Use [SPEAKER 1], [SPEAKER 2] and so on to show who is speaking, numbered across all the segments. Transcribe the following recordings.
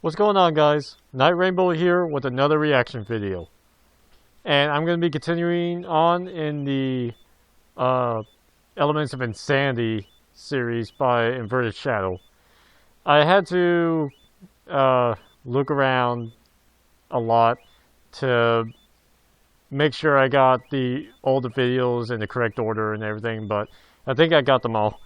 [SPEAKER 1] What's going on, guys? Night Rainbow here with another reaction video. And I'm going to be continuing on in the Elements of Insanity series by Inverted Shadow. I had to look around a lot to make sure I got all the videos in the correct order and everything, but I think I got them all.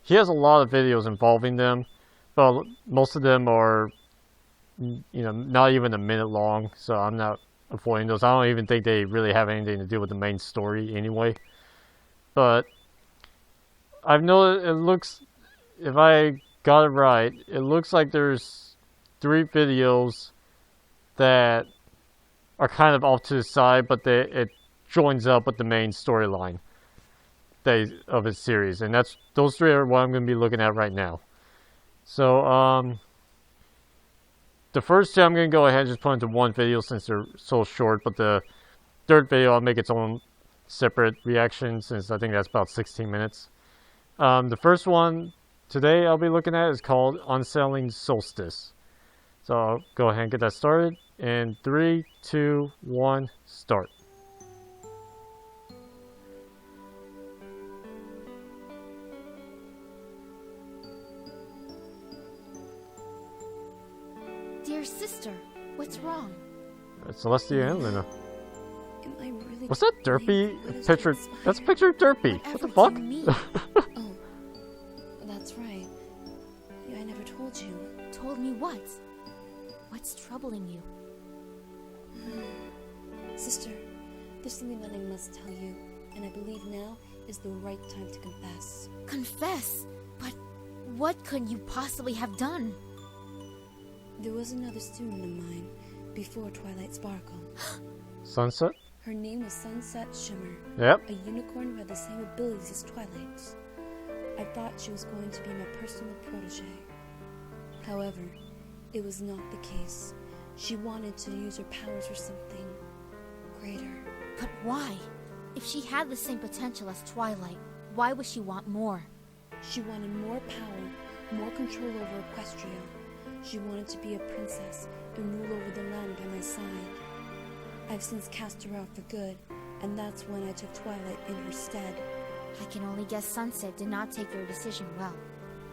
[SPEAKER 1] He has a lot of videos involving them, but most of them are, not even a minute long, so I'm not avoiding those. I don't even think they really have anything to do with the main story anyway. But I've noticed it looks, if I got it right, it looks like there's 3 videos that are kind of off to the side, but it joins up with the main storyline of his series, and those 3 are what I'm going to be looking at right now. So the first 2 I'm going to go ahead and just put into one video since they're so short, but the 3rd video I'll make its own separate reaction since I think that's about 16 minutes. The first one today I'll be looking at is called Unsettling Solstice. So I'll go ahead and get that started in 3, 2, 1, start.
[SPEAKER 2] Dear sister, what's wrong?
[SPEAKER 1] It's Celestia and Luna.
[SPEAKER 2] Am I really
[SPEAKER 1] What's that derpy picture? That's a picture of Derpy. What the fuck?
[SPEAKER 2] Oh, that's right. I never told you. Told me what? What's troubling you? Sister, there's something that I must tell you, and I believe now is the right time to confess. Confess? But what could you possibly have done? There was another student of mine before Twilight Sparkle.
[SPEAKER 1] Sunset?
[SPEAKER 2] Her name was Sunset Shimmer.
[SPEAKER 1] Yep.
[SPEAKER 2] A unicorn who had the same abilities as Twilight. I thought she was going to be my personal protege. However, it was not the case. She wanted to use her powers for something greater. But why? If she had the same potential as Twilight, why would she want more? She wanted more power, more control over Equestria. She wanted to be a princess and rule over the land by my side. I've since cast her out for good, and that's when I took Twilight in her stead. I can only guess Sunset did not take your decision well.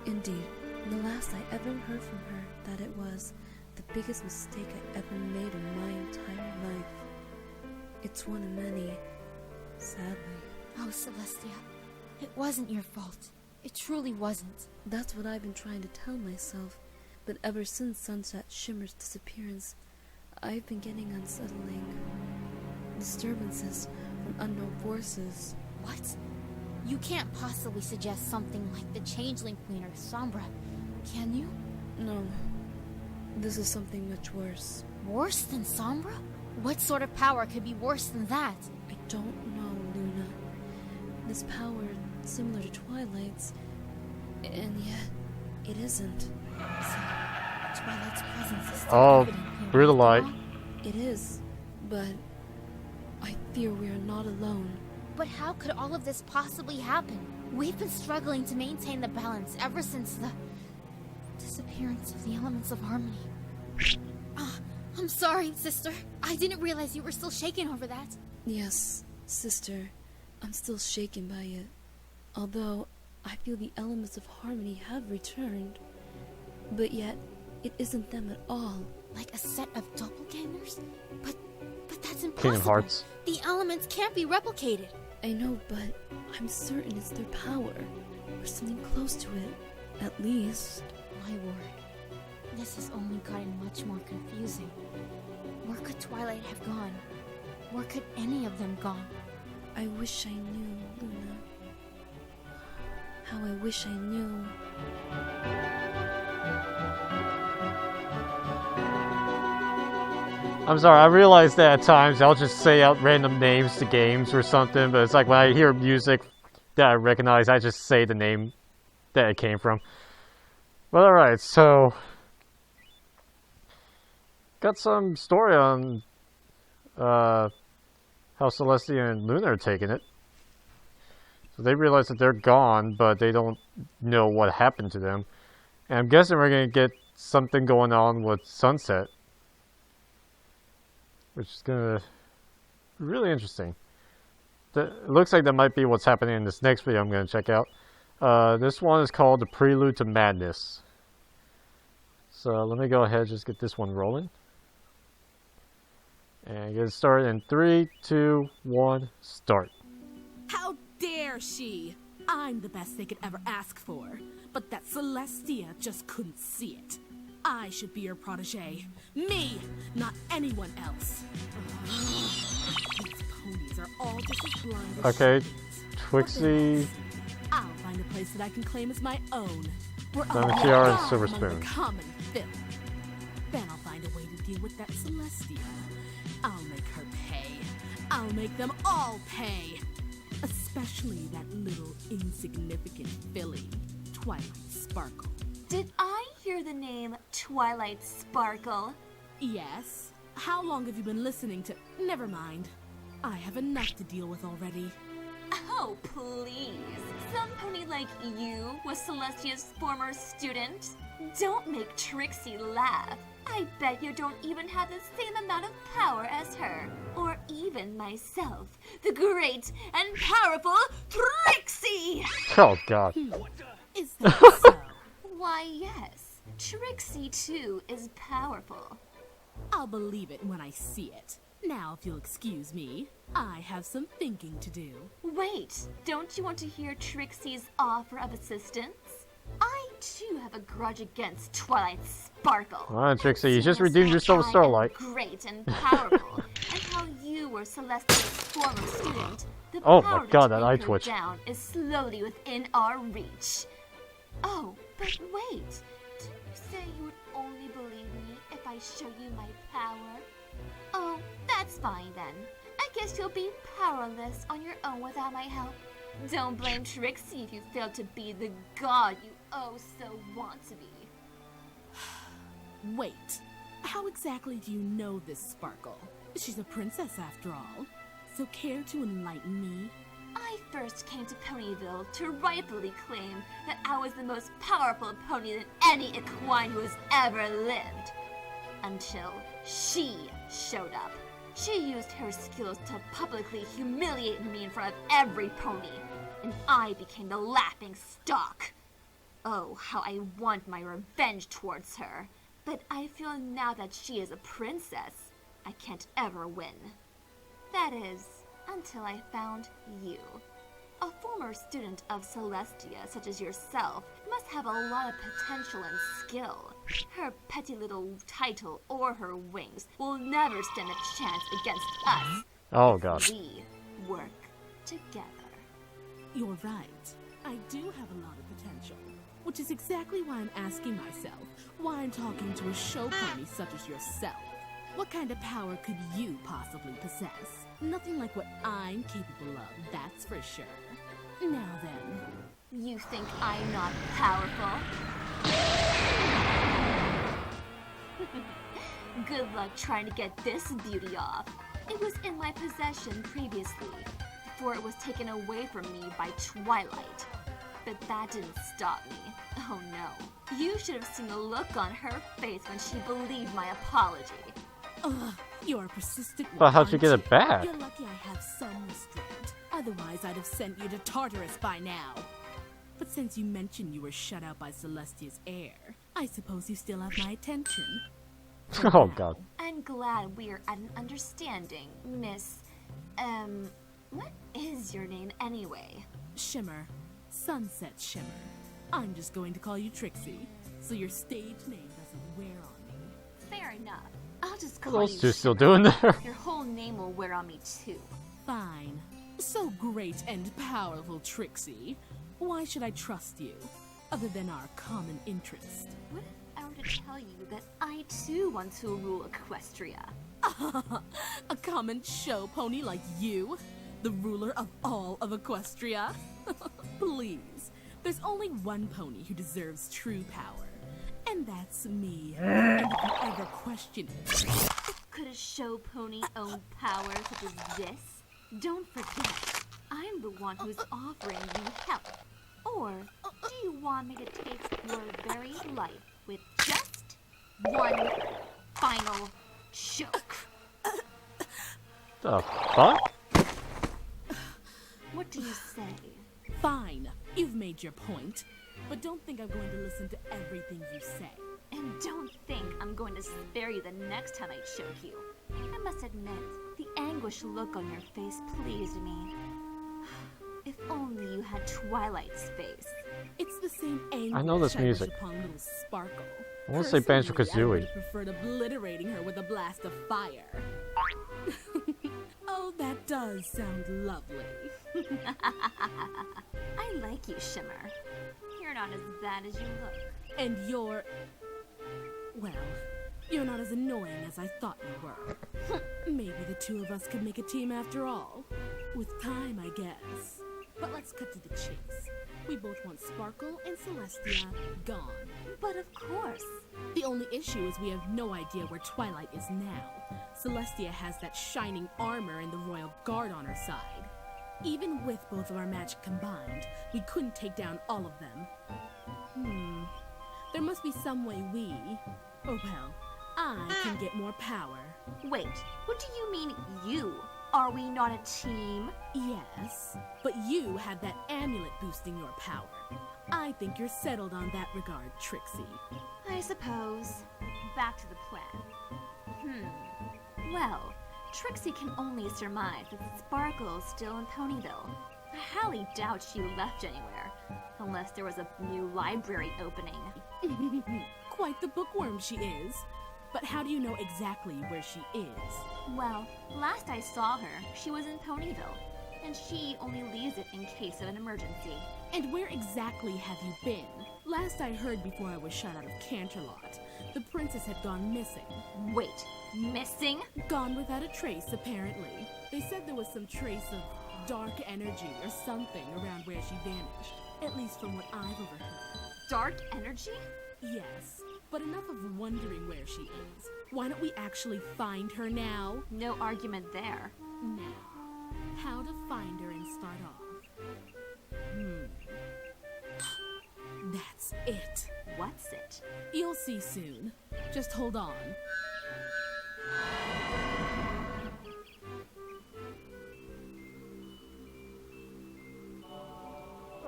[SPEAKER 2] Indeed. The last I ever heard from her, that it was the biggest mistake I ever made in my entire life. It's one of many, sadly. Oh, Celestia, it wasn't your fault. It truly wasn't. That's what I've been trying to tell myself. But ever since Sunset Shimmer's disappearance, I've been getting unsettling disturbances from unknown forces. What? You can't possibly suggest something like the Changeling Queen or Sombra, can you? No. This is something much worse. Worse than Sombra? What sort of power could be worse than that? I don't know, Luna. This power is similar to Twilight's, and yet it isn't. See, Twilight's presence is still evident here.
[SPEAKER 1] Through the light.
[SPEAKER 2] It is, but I fear we are not alone. But how could all of this possibly happen? We've been struggling to maintain the balance ever since the disappearance of the elements of harmony. I'm sorry, sister. I didn't realize you were still shaken over that. Yes, sister. I'm still shaken by it. Although I feel the elements of harmony have returned. But yet, it isn't them at all. Like a set of doppelgangers? But that's impossible.
[SPEAKER 1] King of Hearts.
[SPEAKER 2] The elements can't be replicated. I know, but I'm certain it's their power. Or something close to it, at least. My word. This has only gotten much more confusing. Where could Twilight have gone? Where could any of them gone? I wish I knew, Luna. How I wish I knew.
[SPEAKER 1] I'm sorry, I realize that at times I'll just say out random names to games or something, but it's like when I hear music that I recognize, I just say the name that it came from. But alright, so got some story on how Celestia and Luna are taking it. So they realize that they're gone, but they don't know what happened to them. And I'm guessing we're going to get something going on with Sunset, which is going to be really interesting. It looks like that might be what's happening in this next video I'm going to check out. This one is called The Prelude to Madness. So let me go ahead and just get this one rolling. And get it started in 3, 2, 1, start.
[SPEAKER 3] How dare she! I'm the best they could ever ask for, but that Celestia just couldn't see it. I should be your protege. Me, not anyone else. These ponies are all just as blind as
[SPEAKER 1] Okay,
[SPEAKER 3] she is.
[SPEAKER 1] Twixie,
[SPEAKER 3] I'll find a place that I can claim as my own. Where
[SPEAKER 1] Diamond
[SPEAKER 3] I'll be
[SPEAKER 1] Tiara,
[SPEAKER 3] a
[SPEAKER 1] and
[SPEAKER 3] god
[SPEAKER 1] Silver
[SPEAKER 3] among the
[SPEAKER 1] Spoon.
[SPEAKER 3] common filth. Then I'll find a way to deal with that Celestia. I'll make her pay. I'll make them all pay. Especially that little insignificant filly, Twilight Sparkle.
[SPEAKER 4] Did I hear the name Twilight Sparkle?
[SPEAKER 3] Yes? How long have you been listening to... Never mind. I have enough to deal with already.
[SPEAKER 4] Oh, please. Some pony like you was Celestia's former student? Don't make Trixie laugh. I bet you don't even have the same amount of power as her. Or even myself, the great and powerful Trixie!
[SPEAKER 1] Oh god.
[SPEAKER 3] Is that so?
[SPEAKER 4] Why, yes. Trixie, too, is powerful.
[SPEAKER 3] I'll believe it when I see it. Now, if you'll excuse me, I have some thinking to do.
[SPEAKER 4] Wait, don't you want to hear Trixie's offer of assistance? I, too, have a grudge against Twilight Sparkle.
[SPEAKER 1] Alright, Trixie, you just
[SPEAKER 4] Seeing as
[SPEAKER 1] redeemed
[SPEAKER 4] how
[SPEAKER 1] yourself with
[SPEAKER 4] I am
[SPEAKER 1] Starlight.
[SPEAKER 4] Great and powerful, and how you were Celestia's former student. The
[SPEAKER 1] Oh
[SPEAKER 4] power
[SPEAKER 1] my
[SPEAKER 4] to
[SPEAKER 1] god, that
[SPEAKER 4] take
[SPEAKER 1] eye
[SPEAKER 4] her
[SPEAKER 1] twitch.
[SPEAKER 4] down is slowly within our reach. Oh, but wait. Didn't you say you would only believe me if I show you my power? Oh, that's fine then. I guess you'll be powerless on your own without my help. Don't blame Trixie if you fail to be the god you oh so want to be.
[SPEAKER 3] Wait, how exactly do you know this Sparkle? She's a princess after all. So care to enlighten me?
[SPEAKER 4] I first came to Ponyville to rightfully claim that I was the most powerful pony that any equine who has ever lived. Until she showed up. She used her skills to publicly humiliate me in front of every pony, and I became the laughing stock. Oh, how I want my revenge towards her. But I feel now that she is a princess, I can't ever win. That is, until I found you. A former student of Celestia, such as yourself, must have a lot of potential and skill. Her petty little title or her wings will never stand a chance against us.
[SPEAKER 1] Oh god.
[SPEAKER 4] We work together.
[SPEAKER 3] You're right. I do have a lot of potential. Which is exactly why I'm asking myself why I'm talking to a show pony such as yourself. What kind of power could you possibly possess? Nothing like what I'm capable of, that's for sure. Now then.
[SPEAKER 4] You think I'm not powerful? Good luck trying to get this beauty off. It was in my possession previously, before it was taken away from me by Twilight. But that didn't stop me. Oh no. You should have seen the look on her face when she believed my apology.
[SPEAKER 3] Ugh, you're a persistent one.
[SPEAKER 1] But how'd you get
[SPEAKER 3] aren't
[SPEAKER 1] it back?
[SPEAKER 3] You're lucky I have some restraint. Otherwise, I'd have sent you to Tartarus by now. But since you mentioned you were shut out by Celestia's heir, I suppose you still have my attention.
[SPEAKER 1] Oh god.
[SPEAKER 4] I'm glad we're at an understanding, Miss... what is your name anyway?
[SPEAKER 3] Shimmer. Sunset Shimmer. I'm just going to call you Trixie, so your stage name doesn't wear on me.
[SPEAKER 4] Fair enough. I'll just
[SPEAKER 1] What
[SPEAKER 4] call
[SPEAKER 1] else
[SPEAKER 4] you
[SPEAKER 1] you still
[SPEAKER 4] Shimmer.
[SPEAKER 1] doing there?
[SPEAKER 4] Your whole name will wear on me too.
[SPEAKER 3] Fine. So great and powerful Trixie. Why should I trust you, other than our common interest?
[SPEAKER 4] What if I were to tell you that I too want to rule Equestria?
[SPEAKER 3] A common show pony like you? The ruler of all of Equestria? Please. There's only one pony who deserves true power. And that's me. And if you ever question it,
[SPEAKER 4] Could a show pony own power such as this? Don't forget, I'm the one who's offering you help. Or do you want me to taste your very life with just one final choke?
[SPEAKER 1] The fuck?
[SPEAKER 4] What do you say?
[SPEAKER 3] Fine, you've made your point. But don't think I'm going to listen to everything you say.
[SPEAKER 4] And don't think I'm going to spare you the next time I choke you. I must admit, the anguished look on your face pleased me. If only you had Twilight's face.
[SPEAKER 3] It's the same anguish
[SPEAKER 1] I know this
[SPEAKER 3] wish
[SPEAKER 1] music.
[SPEAKER 3] upon little Sparkle.
[SPEAKER 1] I want to say Banjo
[SPEAKER 3] Personally, I would
[SPEAKER 1] Kazooie.
[SPEAKER 3] have preferred obliterating her with a blast of fire. Oh, that does sound lovely.
[SPEAKER 4] I like you, Shimmer. You're not as bad as you look.
[SPEAKER 3] And you're... well, you're not as annoying as I thought you were. Maybe the two of us could make a team after all. With time, I guess. But let's cut to the chase. We both want Sparkle and Celestia gone.
[SPEAKER 4] But of course.
[SPEAKER 3] The only issue is we have no idea where Twilight is now. Celestia has that shining armor and the Royal Guard on her side. Even with both of our magic combined, we couldn't take down all of them. There must be some way we, or well, I can get more power.
[SPEAKER 4] Wait, what do you mean, you? Are we not a team?
[SPEAKER 3] Yes, but you have that amulet boosting your power. I think you're settled on that regard, Trixie.
[SPEAKER 4] I suppose. Back to the plan. Well, Trixie can only surmise that Sparkle's still in Ponyville. I highly doubt she left anywhere, unless there was a new library opening.
[SPEAKER 3] Quite the bookworm she is. But how do you know exactly where she is?
[SPEAKER 4] Well, last I saw her, she was in Ponyville, and she only leaves it in case of an emergency.
[SPEAKER 3] And where exactly have you been? Last I heard before I was shot out of Canterlot, the princess had gone missing.
[SPEAKER 4] Wait, missing?
[SPEAKER 3] Gone without a trace, apparently. They said there was some trace of dark energy or something around where she vanished. At least from what I've overheard.
[SPEAKER 4] Dark energy?
[SPEAKER 3] Yes, but enough of wondering where she is. Why don't we actually find her now?
[SPEAKER 4] No argument there.
[SPEAKER 3] Now, how to find her and start off. That's it.
[SPEAKER 4] What's it?
[SPEAKER 3] You'll see soon. Just hold on.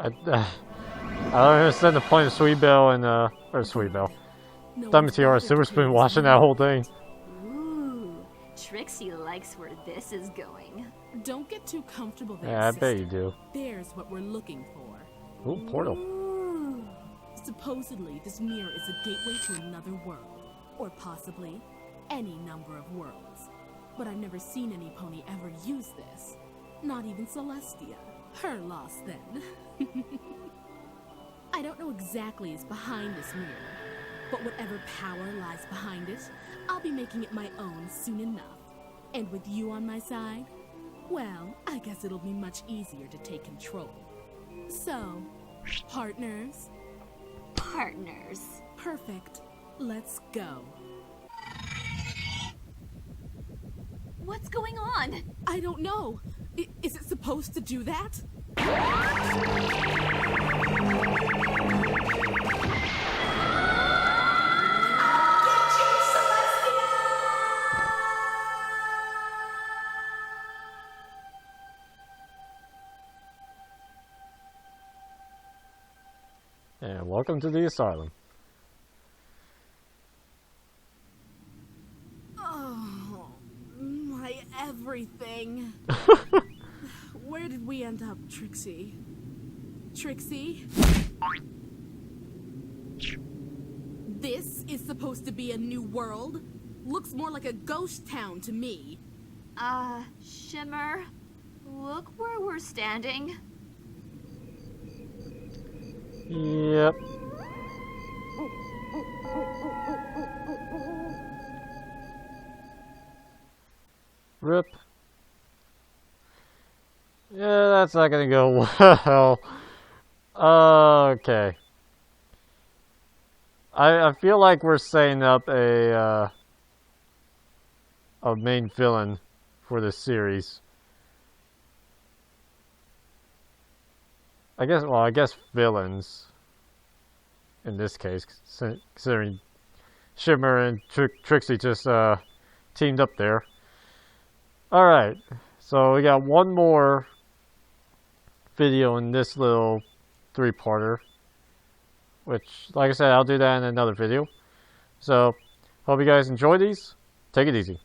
[SPEAKER 1] I don't understand the point of Sweet Belle and or Sweet Belle.
[SPEAKER 3] No
[SPEAKER 1] Diamond
[SPEAKER 3] one's
[SPEAKER 1] Tiara,
[SPEAKER 3] bothered
[SPEAKER 1] Silver
[SPEAKER 3] to
[SPEAKER 1] Spoon
[SPEAKER 3] take
[SPEAKER 1] watching
[SPEAKER 3] this
[SPEAKER 1] that whole thing.
[SPEAKER 4] Ooh, Trixie likes where this is going.
[SPEAKER 3] Don't get too comfortable there,
[SPEAKER 1] Yeah, I bet you
[SPEAKER 3] sister.
[SPEAKER 1] do.
[SPEAKER 3] There's what we're looking for.
[SPEAKER 1] Ooh, portal.
[SPEAKER 4] Ooh.
[SPEAKER 3] Supposedly, this mirror is a gateway to another world. Or possibly, any number of worlds. But I've never seen any pony ever use this. Not even Celestia. Her loss, then. I don't know exactly is behind this mirror. But whatever power lies behind it, I'll be making it my own soon enough. And with you on my side, well, I guess it'll be much easier to take control. So, partners?
[SPEAKER 4] Partners.
[SPEAKER 3] Perfect. Let's go.
[SPEAKER 4] What's going on?
[SPEAKER 3] I don't know. Is it supposed to do that?
[SPEAKER 1] And welcome to the asylum.
[SPEAKER 3] Oh, my everything. Where did we end up, Trixie? Trixie? This is supposed to be a new world? Looks more like a ghost town to me.
[SPEAKER 4] Shimmer, look where we're standing.
[SPEAKER 1] Yep. Rip. Yeah, that's not gonna go well. Okay. I feel like we're setting up a main villain for this series. I guess villains in this case, considering Shimmer and Trixie just teamed up there. Alright, so we got one more video in this little 3-parter, which, like I said, I'll do that in another video. So, hope you guys enjoy these. Take it easy.